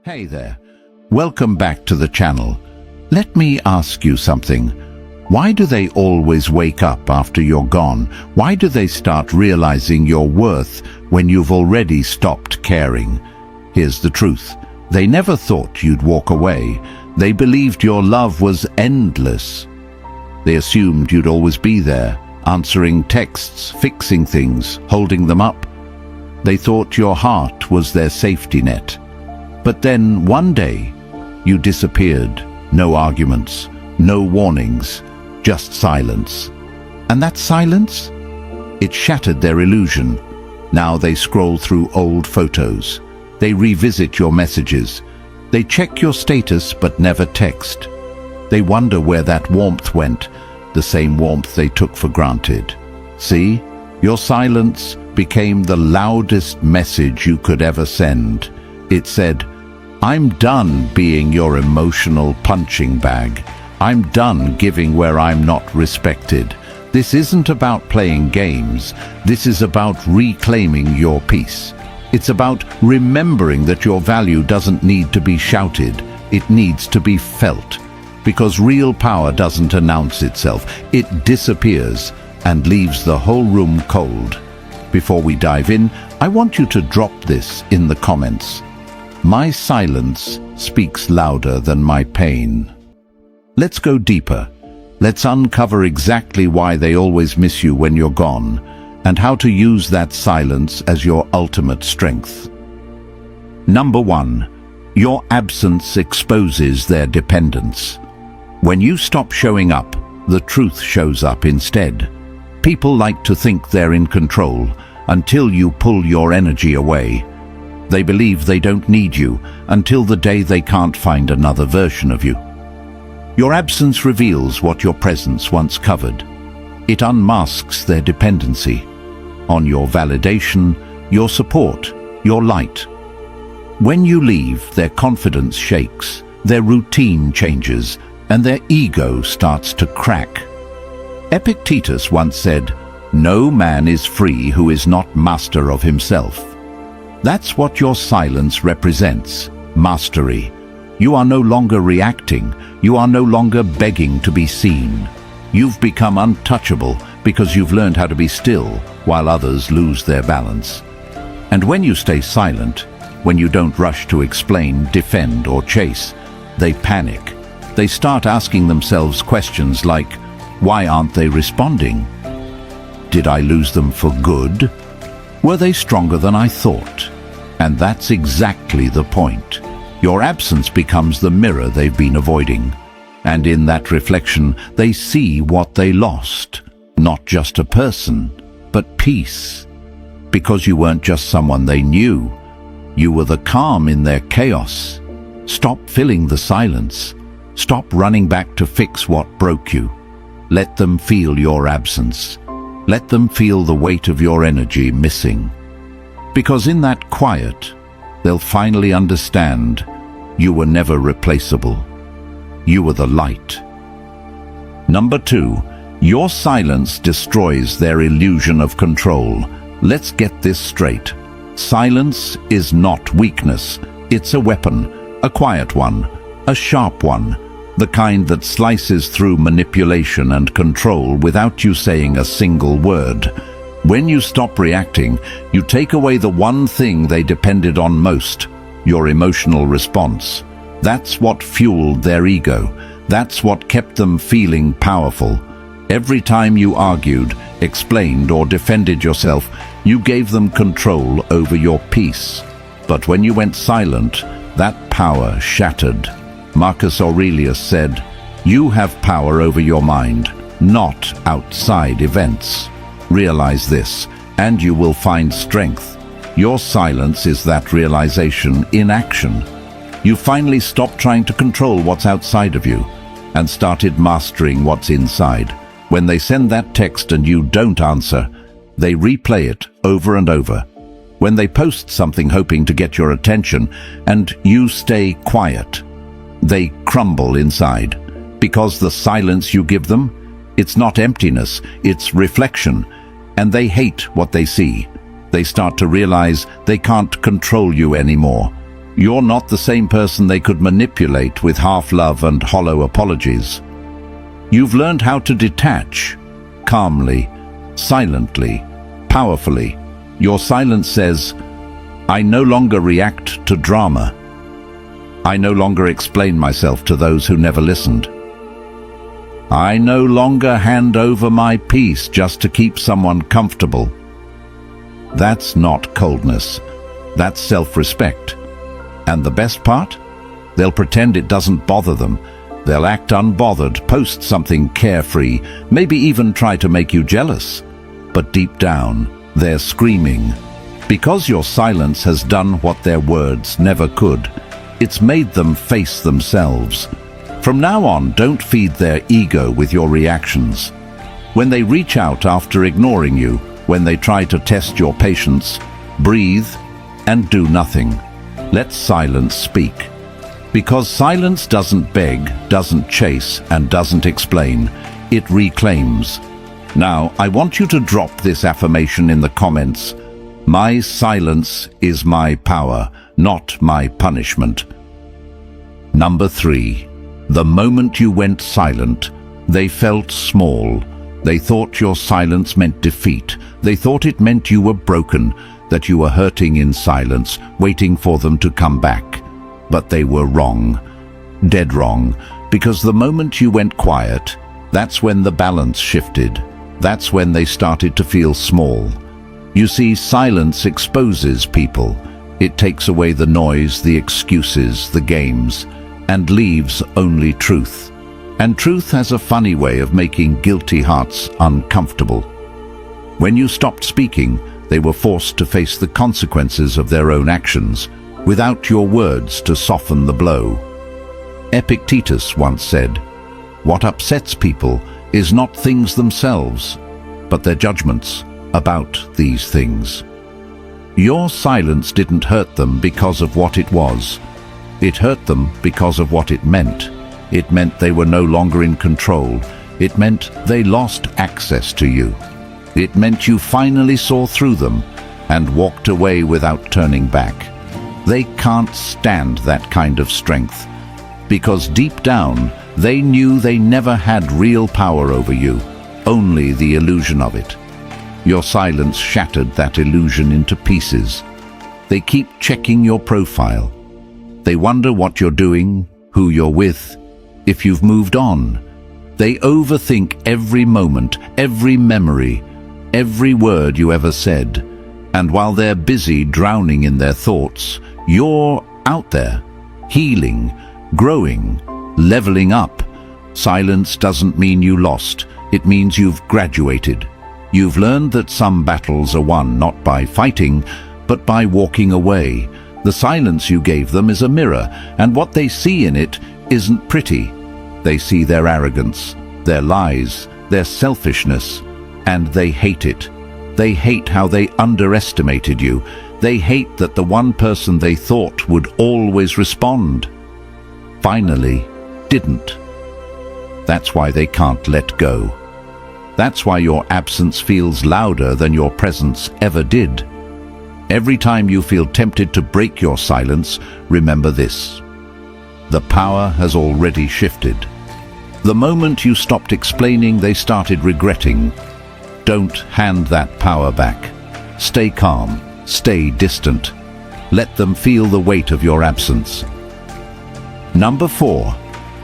Hey there, welcome back to the channel. Let me ask you something. Why do they always wake up after you're gone? Why do they start realizing your worth when you've already stopped caring? Here's the truth. They never thought you'd walk away. They believed your love was endless. They assumed you'd always be there, answering texts, fixing things, holding them up. They thought your heart was their safety net. But then one day, you disappeared. No arguments, no warnings, just silence. And that silence? It shattered their illusion. Now they scroll through old photos. They revisit your messages. They check your status but never text. They wonder where that warmth went, the same warmth they took for granted. See, your silence became the loudest message you could ever send. It said, "I'm done being your emotional punching bag. I'm done giving where I'm not respected. This isn't about playing games. This is about reclaiming your peace. It's about remembering that your value doesn't need to be shouted. It needs to be felt. Because real power doesn't announce itself. It disappears and leaves the whole room cold." Before we dive in, I want you to drop this in the comments. My silence speaks louder than my pain. Let's go deeper. Let's uncover exactly why they always miss you when you're gone, and how to use that silence as your ultimate strength. Number 1. Your absence exposes their dependence. When you stop showing up, the truth shows up instead. People like to think they're in control until you pull your energy away. They believe they don't need you until the day they can't find another version of you. Your absence reveals what your presence once covered. It unmasks their dependency on your validation, your support, your light. When you leave, their confidence shakes, their routine changes, and their ego starts to crack. Epictetus once said, "No man is free who is not master of himself." That's what your silence represents, mastery. You are no longer reacting. You are no longer begging to be seen. You've become untouchable because you've learned how to be still while others lose their balance. And when you stay silent, when you don't rush to explain, defend, or chase, they panic. They start asking themselves questions like, why aren't they responding? Did I lose them for good? Were they stronger than I thought? And that's exactly the point. Your absence becomes the mirror they've been avoiding. And in that reflection, they see what they lost. Not just a person, but peace. Because you weren't just someone they knew. You were the calm in their chaos. Stop filling the silence. Stop running back to fix what broke you. Let them feel your absence. Let them feel the weight of your energy missing. Because in that quiet, they'll finally understand you were never replaceable. You were the light. Number 2, your silence destroys their illusion of control. Let's get this straight. Silence is not weakness. It's a weapon, a quiet one, a sharp one, the kind that slices through manipulation and control without you saying a single word. When you stop reacting, you take away the one thing they depended on most, your emotional response. That's what fueled their ego. That's what kept them feeling powerful. Every time you argued, explained, or defended yourself, you gave them control over your peace. But when you went silent, that power shattered. Marcus Aurelius said, "You have power over your mind, not outside events." Realize this, and you will find strength. Your silence is that realization in action. You finally stopped trying to control what's outside of you and started mastering what's inside. When they send that text and you don't answer, they replay it over and over. When they post something hoping to get your attention and you stay quiet, they crumble inside. Because the silence you give them, it's not emptiness, it's reflection. And they hate what they see. They start to realize they can't control you anymore. You're not the same person they could manipulate with half love and hollow apologies. You've learned how to detach, calmly, silently, powerfully. Your silence says, I no longer react to drama. I no longer explain myself to those who never listened. I no longer hand over my peace just to keep someone comfortable. That's not coldness. That's self-respect. And the best part? They'll pretend it doesn't bother them. They'll act unbothered, post something carefree, maybe even try to make you jealous. But deep down, they're screaming. Because your silence has done what their words never could. It's made them face themselves. From now on, don't feed their ego with your reactions. When they reach out after ignoring you, when they try to test your patience, breathe and do nothing. Let silence speak. Because silence doesn't beg, doesn't chase, and doesn't explain. It reclaims. Now, I want you to drop this affirmation in the comments. My silence is my power, not my punishment. Number 3. The moment you went silent, they felt small. They thought your silence meant defeat. They thought it meant you were broken, that you were hurting in silence, waiting for them to come back. But they were wrong. Dead wrong. Because the moment you went quiet, that's when the balance shifted. That's when they started to feel small. You see, silence exposes people. It takes away the noise, the excuses, the games, and leaves only truth. And truth has a funny way of making guilty hearts uncomfortable. When you stopped speaking, they were forced to face the consequences of their own actions, without your words to soften the blow. Epictetus once said, "What upsets people is not things themselves, but their judgments about these things." Your silence didn't hurt them because of what it was. It hurt them because of what it meant. It meant they were no longer in control. It meant they lost access to you. It meant you finally saw through them and walked away without turning back. They can't stand that kind of strength, because deep down they knew they never had real power over you, only the illusion of it. Your silence shattered that illusion into pieces. They keep checking your profile. They wonder what you're doing, who you're with, if you've moved on. They overthink every moment, every memory, every word you ever said. And while they're busy drowning in their thoughts, you're out there, healing, growing, leveling up. Silence doesn't mean you lost. It means you've graduated. You've learned that some battles are won not by fighting, but by walking away. The silence you gave them is a mirror, and what they see in it isn't pretty. They see their arrogance, their lies, their selfishness, and they hate it. They hate how they underestimated you. They hate that the one person they thought would always respond finally didn't. That's why they can't let go. That's why your absence feels louder than your presence ever did. Every time you feel tempted to break your silence, remember this. The power has already shifted. The moment you stopped explaining, they started regretting. Don't hand that power back. Stay calm. Stay distant. Let them feel the weight of your absence. Number 4.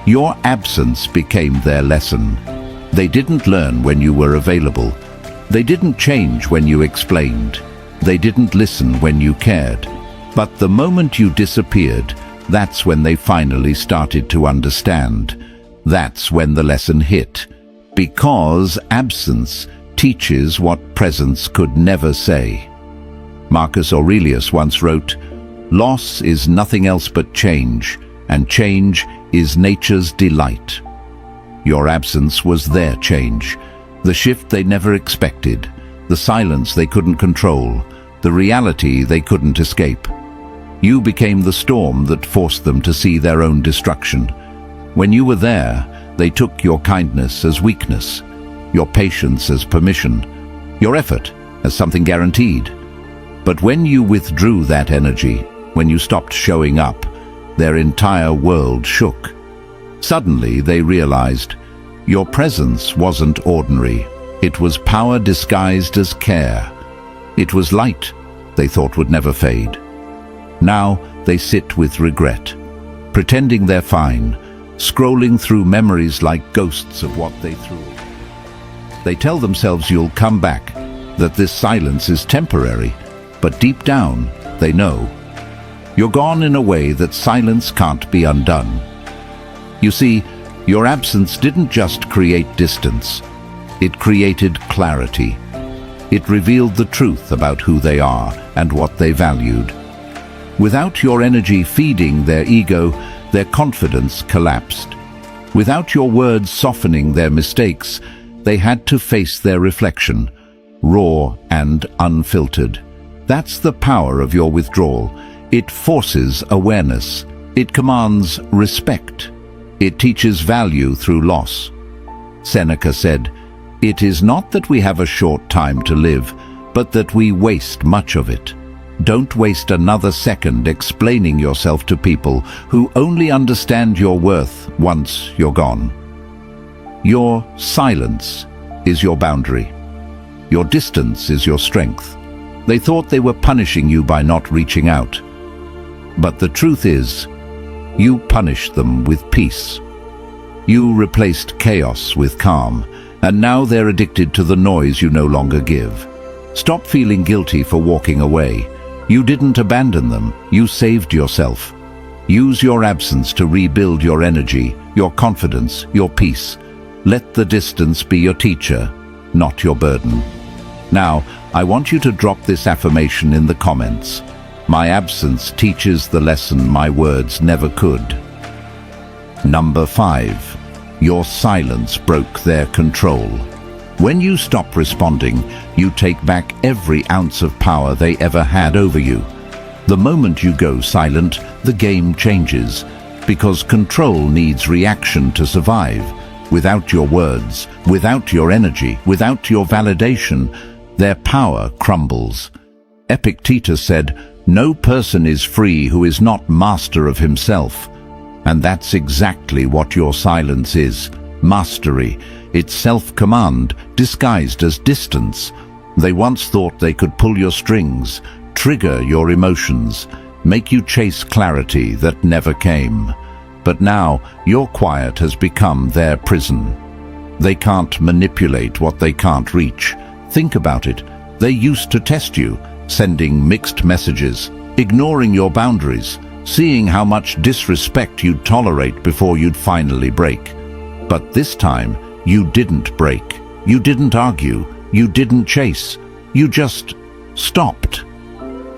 Your absence became their lesson. They didn't learn when you were available. They didn't change when you explained. They didn't listen when you cared. But the moment you disappeared, that's when they finally started to understand. That's when the lesson hit. Because absence teaches what presence could never say. Marcus Aurelius once wrote, "Loss is nothing else but change, and change is nature's delight." Your absence was their change, the shift they never expected, the silence they couldn't control, the reality they couldn't escape. You became the storm that forced them to see their own destruction. When you were there, they took your kindness as weakness, your patience as permission, your effort as something guaranteed. But when you withdrew that energy, When you stopped showing up, their entire world shook. Suddenly, they realized your presence wasn't ordinary. It was power disguised as care. It was light they thought would never fade. Now they sit with regret, pretending they're fine, scrolling through memories like ghosts of what they threw. They tell themselves you'll come back, that this silence is temporary, but deep down, they know. You're gone in a way that silence can't be undone. You see, your absence didn't just create distance. It created clarity. It revealed the truth about who they are and what they valued. Without your energy feeding their ego, their confidence collapsed. Without your words softening their mistakes, they had to face their reflection, raw and unfiltered. That's the power of your withdrawal. It forces awareness. It commands respect. It teaches value through loss. Seneca said, "It is not that we have a short time to live, but that we waste much of it." Don't waste another second explaining yourself to people who only understand your worth once you're gone. Your silence is your boundary. Your distance is your strength. They thought they were punishing you by not reaching out. But the truth is, you punished them with peace. You replaced chaos with calm, and now they're addicted to the noise you no longer give. Stop feeling guilty for walking away. You didn't abandon them, you saved yourself. Use your absence to rebuild your energy, your confidence, your peace. Let the distance be your teacher, not your burden. Now, I want you to drop this affirmation in the comments. My absence teaches the lesson my words never could. Number 5. Your silence broke their control. When you stop responding, you take back every ounce of power they ever had over you. The moment you go silent, the game changes, because control needs reaction to survive. Without your words, without your energy, without your validation, their power crumbles. Epictetus said, "No person is free who is not master of himself." And that's exactly what your silence is. Mastery. It's self-command, disguised as distance. They once thought they could pull your strings, trigger your emotions, make you chase clarity that never came. But now, your quiet has become their prison. They can't manipulate what they can't reach. Think about it. They used to test you, sending mixed messages, ignoring your boundaries, seeing how much disrespect you'd tolerate before you'd finally break. But this time, you didn't break. You didn't argue. You didn't chase. You just stopped.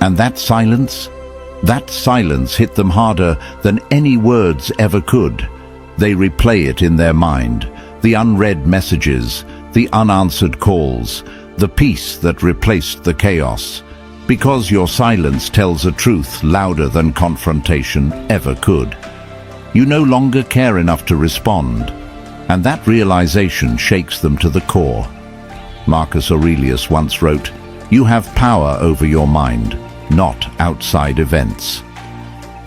And that silence hit them harder than any words ever could. They replay it in their mind. The unread messages, the unanswered calls, the peace that replaced the chaos. Because your silence tells a truth louder than confrontation ever could. You no longer care enough to respond, and that realization shakes them to the core. Marcus Aurelius once wrote, "You have power over your mind, not outside events."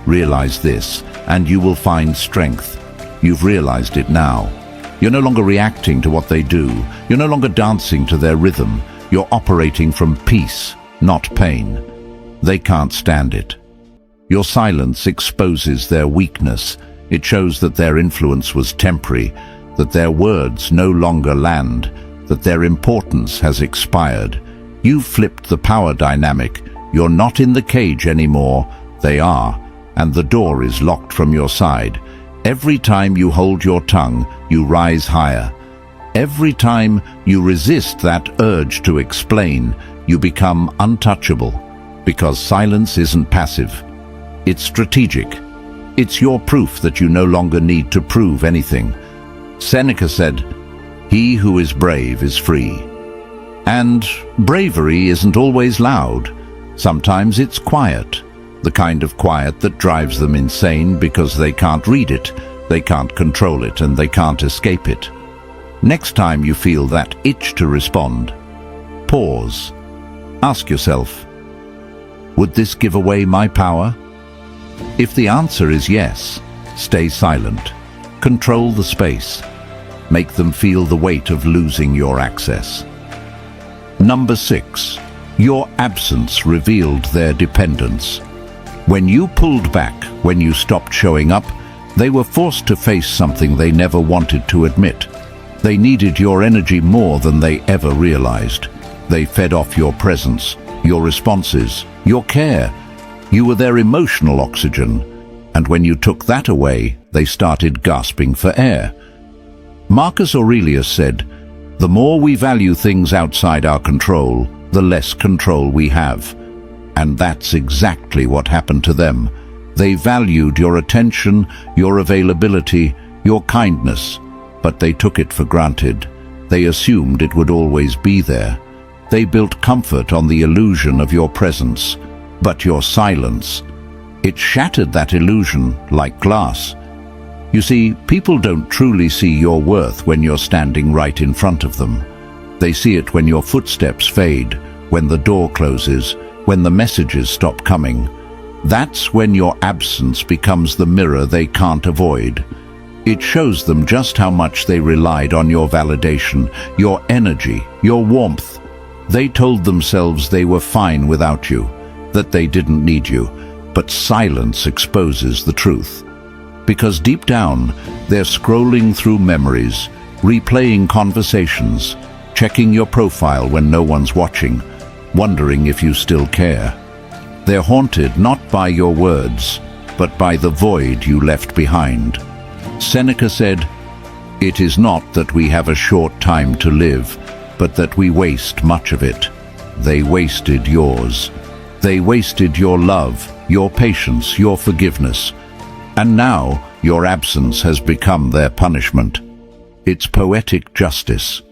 Realize this, and you will find strength. You've realized it now. You're no longer reacting to what they do. You're no longer dancing to their rhythm. You're operating from peace, not pain. They can't stand it. Your silence exposes their weakness. It shows that their influence was temporary, that their words no longer land, that their importance has expired. You've flipped the power dynamic. You're not in the cage anymore. They are, and the door is locked from your side. Every time you hold your tongue, you rise higher. Every time you resist that urge to explain, you become untouchable, because silence isn't passive. It's strategic. It's your proof that you no longer need to prove anything. Seneca said, "He who is brave is free." And bravery isn't always loud. Sometimes it's quiet, the kind of quiet that drives them insane because they can't read it, they can't control it, and they can't escape it. Next time you feel that itch to respond, pause. Ask yourself, would this give away my power? If the answer is yes, stay silent. Control the space. Make them feel the weight of losing your access. Number 6. Your absence revealed their dependence. When you pulled back, when you stopped showing up, they were forced to face something they never wanted to admit. They needed your energy more than they ever realized. They fed off your presence, your responses, your care. You were their emotional oxygen, and when you took that away, they started gasping for air. Marcus Aurelius said, "The more we value things outside our control, the less control we have." And that's exactly what happened to them. They valued your attention, your availability, your kindness, but they took it for granted. They assumed it would always be there. They built comfort on the illusion of your presence, but your silence, it shattered that illusion like glass. You see, people don't truly see your worth when you're standing right in front of them. They see it when your footsteps fade, when the door closes, when the messages stop coming. That's when your absence becomes the mirror they can't avoid. It shows them just how much they relied on your validation, your energy, your warmth. They told themselves they were fine without you, that they didn't need you, but silence exposes the truth. Because deep down, they're scrolling through memories, replaying conversations, checking your profile when no one's watching, wondering if you still care. They're haunted not by your words, but by the void you left behind. Seneca said, "It is not that we have a short time to live, but that we waste much of it." They wasted yours. They wasted your love, your patience, your forgiveness. And now your absence has become their punishment. It's poetic justice.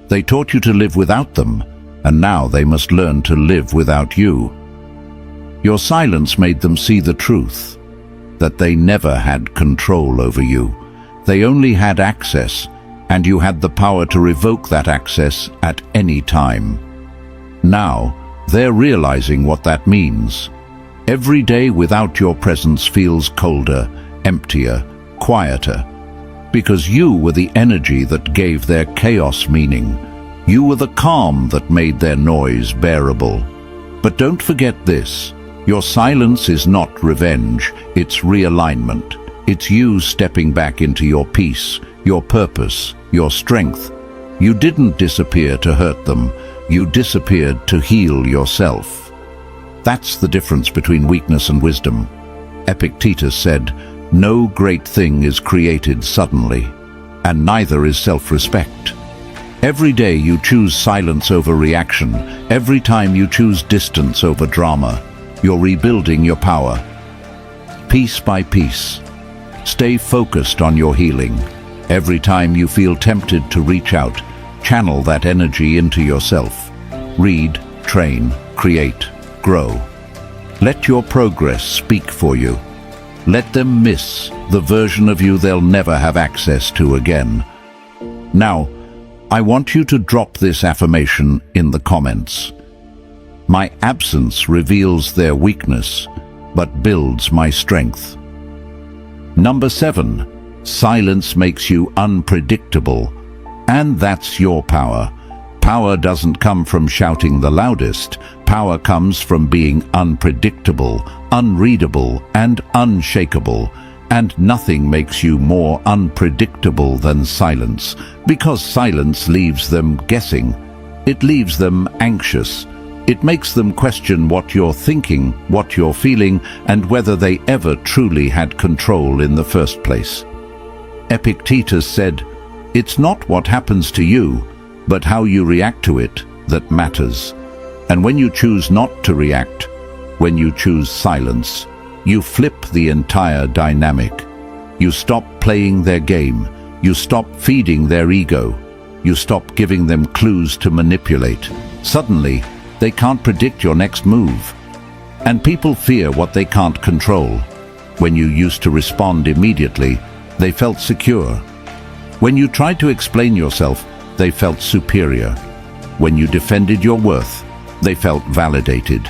They taught you to live without them, and now they must learn to live without you. Your silence made them see the truth, that they never had control over you. They only had access, and you had the power to revoke that access at any time. Now, they're realizing what that means. Every day without your presence feels colder, emptier, quieter, because you were the energy that gave their chaos meaning. You were the calm that made their noise bearable. But don't forget this, your silence is not revenge, it's realignment. It's you stepping back into your peace, your purpose, your strength. You didn't disappear to hurt them, you disappeared to heal yourself. That's the difference between weakness and wisdom. Epictetus said, "No great thing is created suddenly, and neither is self-respect." Every day you choose silence over reaction. Every time you choose distance over drama, you're rebuilding your power. Piece by piece. Stay focused on your healing. Every time you feel tempted to reach out, channel that energy into yourself. Read, train, create, grow. Let your progress speak for you. Let them miss the version of you they'll never have access to again. Now, I want you to drop this affirmation in the comments. My absence reveals their weakness, but builds my strength. Number 7, silence makes you unpredictable, and that's your power. Power doesn't come from shouting the loudest. Power comes from being unpredictable, unreadable, and unshakable. And nothing makes you more unpredictable than silence, because silence leaves them guessing. It leaves them anxious. It makes them question what you're thinking, what you're feeling, and whether they ever truly had control in the first place. Epictetus said, "It's not what happens to you, but how you react to it that matters." And when you choose not to react, when you choose silence, you flip the entire dynamic. You stop playing their game. You stop feeding their ego. You stop giving them clues to manipulate. Suddenly, they can't predict your next move. And people fear what they can't control. When you used to respond immediately, they felt secure. When you tried to explain yourself, they felt superior. When you defended your worth, they felt validated.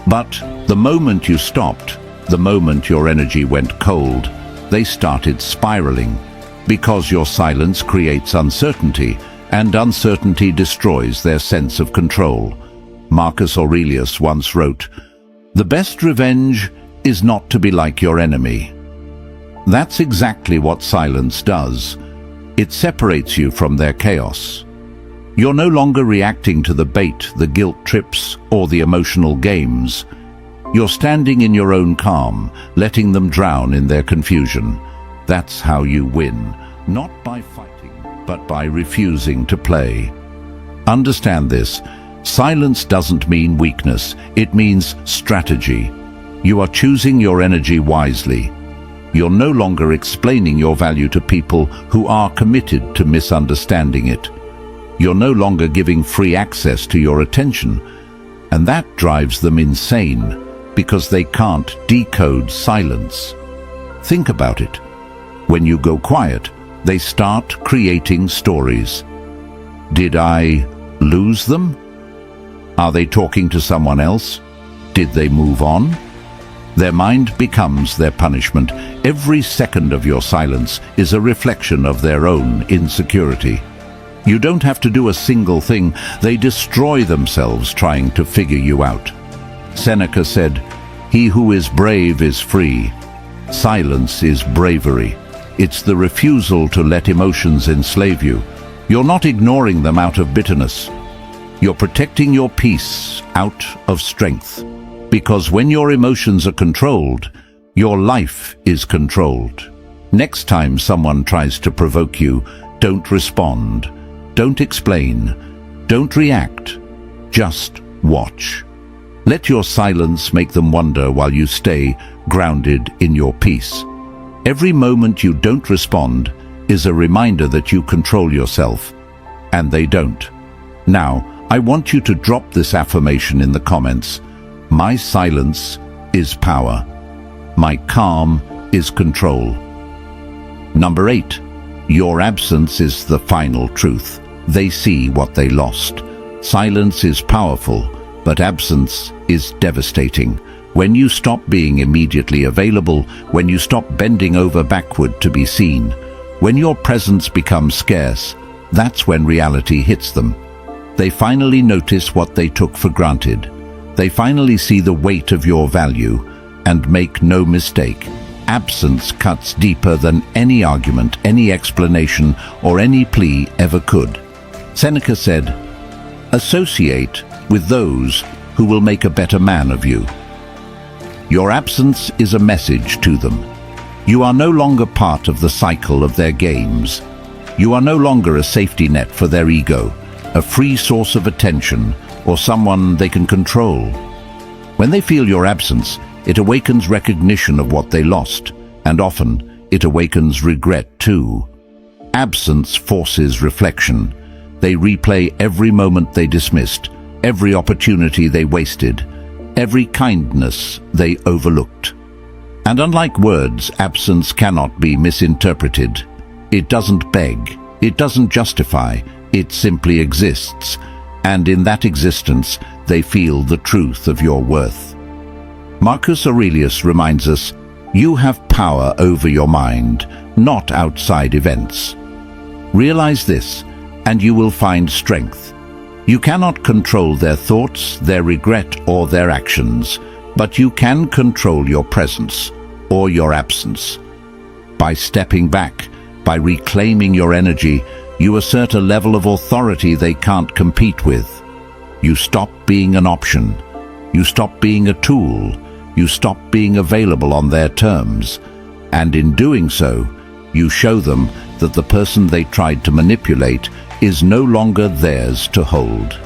But the moment you stopped, The moment your energy went cold, they started spiraling, because your silence creates uncertainty, and uncertainty destroys their sense of control. Marcus Aurelius once wrote, "The best revenge is not to be like your enemy." That's exactly what silence does. It separates you from their chaos. You're no longer reacting to the bait, the guilt trips, or the emotional games. You're standing in your own calm, letting them drown in their confusion. That's how you win, not by fighting, but by refusing to play. Understand this. Silence doesn't mean weakness, it means strategy. You are choosing your energy wisely. You're no longer explaining your value to people who are committed to misunderstanding it. You're no longer giving free access to your attention, and that drives them insane, because they can't decode silence. Think about it. When you go quiet, they start creating stories. Did I lose them? Are they talking to someone else? Did they move on? Their mind becomes their punishment. Every second of your silence is a reflection of their own insecurity. You don't have to do a single thing. They destroy themselves trying to figure you out. Seneca said, "He who is brave is free." Silence is bravery. It's the refusal to let emotions enslave you. You're not ignoring them out of bitterness. You're protecting your peace out of strength. Because when your emotions are controlled, your life is controlled. Next time someone tries to provoke you, don't respond. Don't explain. Don't react. Just watch. Let your silence make them wonder while you stay grounded in your peace. Every moment you don't respond is a reminder that you control yourself, and they don't. Now, I want you to drop this affirmation in the comments. My silence is power. My calm is control. Number 8. Your absence is the final truth. They see what they lost. Silence is powerful, but absence is devastating. When you stop being immediately available, when you stop bending over backward to be seen, when your presence becomes scarce, that's when reality hits them. They finally notice what they took for granted. They finally see the weight of your value, and make no mistake, absence cuts deeper than any argument, any explanation, or any plea ever could. Seneca said, "Associate with those who will make a better man of you." Your absence is a message to them. You are no longer part of the cycle of their games. You are no longer a safety net for their ego, a free source of attention, or someone they can control. When they feel your absence, it awakens recognition of what they lost, and often it awakens regret too. Absence forces reflection. They replay every moment they dismissed, every opportunity they wasted, every kindness they overlooked. And unlike words, absence cannot be misinterpreted. It doesn't beg, it doesn't justify, it simply exists. And in that existence, they feel the truth of your worth. Marcus Aurelius reminds us, you have power over your mind, not outside events. Realize this, and you will find strength. You cannot control their thoughts, their regret, or their actions, but you can control your presence or your absence. By stepping back, by reclaiming your energy, you assert a level of authority they can't compete with. You stop being an option. You stop being a tool. You stop being available on their terms. And in doing so, you show them that the person they tried to manipulate is no longer theirs to hold.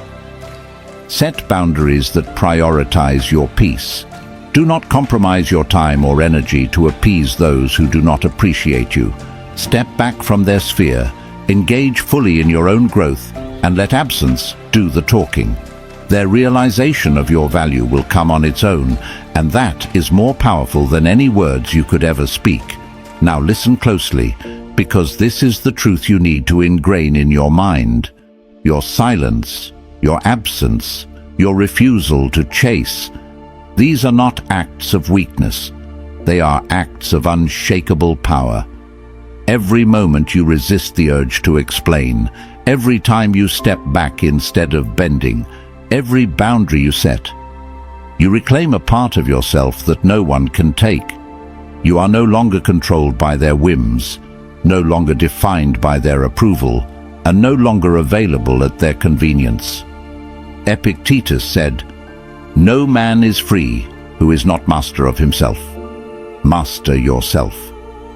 Set boundaries that prioritize your peace. Do not compromise your time or energy to appease those who do not appreciate you. Step back from their sphere, engage fully in your own growth, and let absence do the talking. Their realization of your value will come on its own, and that is more powerful than any words you could ever speak. Now listen closely, because this is the truth you need to ingrain in your mind. Your silence, your absence, your refusal to chase, these are not acts of weakness. They are acts of unshakable power. Every moment you resist the urge to explain, every time you step back instead of bending, every boundary you set, you reclaim a part of yourself that no one can take. You are no longer controlled by their whims, no longer defined by their approval, and no longer available at their convenience. Epictetus said, "No man is free who is not master of himself." Master yourself.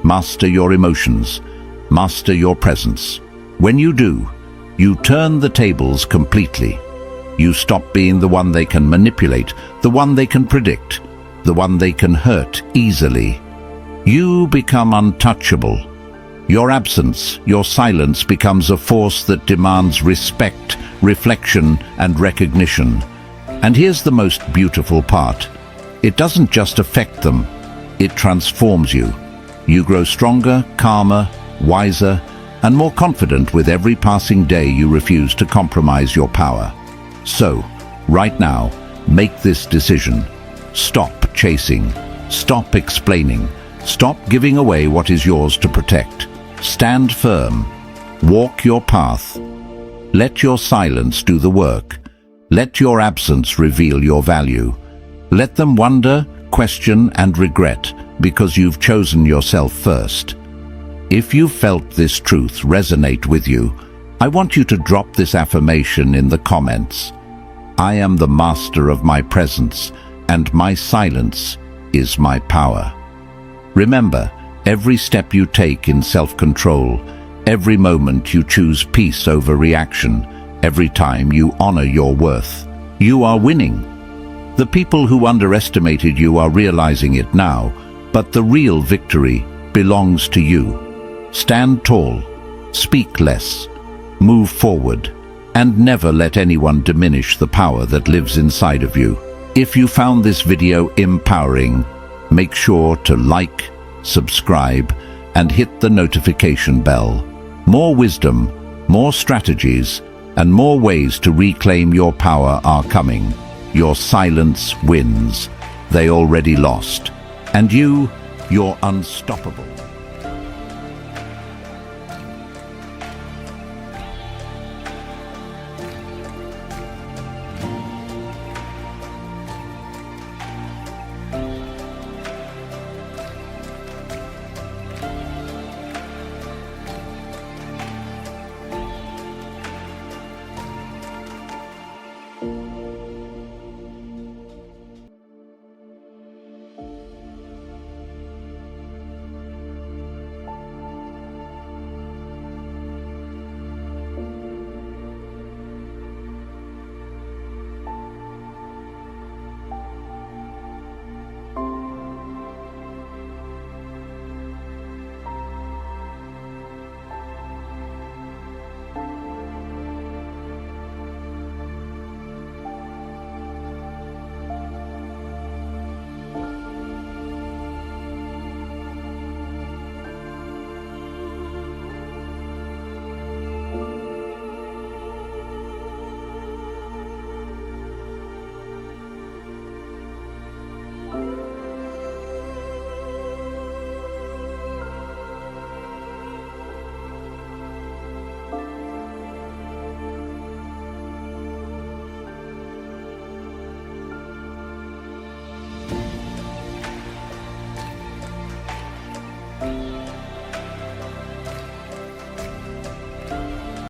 Master your emotions. Master your presence. When you do, you turn the tables completely. You stop being the one they can manipulate, the one they can predict, the one they can hurt easily. You become untouchable. Your absence, your silence becomes a force that demands respect, reflection, and recognition. And here's the most beautiful part. It doesn't just affect them, it transforms you. You grow stronger, calmer, wiser, and more confident with every passing day you refuse to compromise your power. So, right now, make this decision. Stop chasing. Stop explaining. Stop giving away what is yours to protect. Stand firm. Walk your path. Let your silence do the work. Let your absence reveal your value. Let them wonder, question, and regret because you've chosen yourself first. If you felt this truth resonate with you, I want you to drop this affirmation in the comments. I am the master of my presence, and my silence is my power. Remember, every step you take in self-control, every moment you choose peace over reaction, every time you honor your worth, you are winning. The people who underestimated you are realizing it now, but the real victory belongs to you. Stand tall, speak less, move forward, and never let anyone diminish the power that lives inside of you. If you found this video empowering, make sure to like, subscribe, and hit the notification bell. More wisdom, more strategies, and more ways to reclaim your power are coming. Your silence wins. They already lost. And you're unstoppable.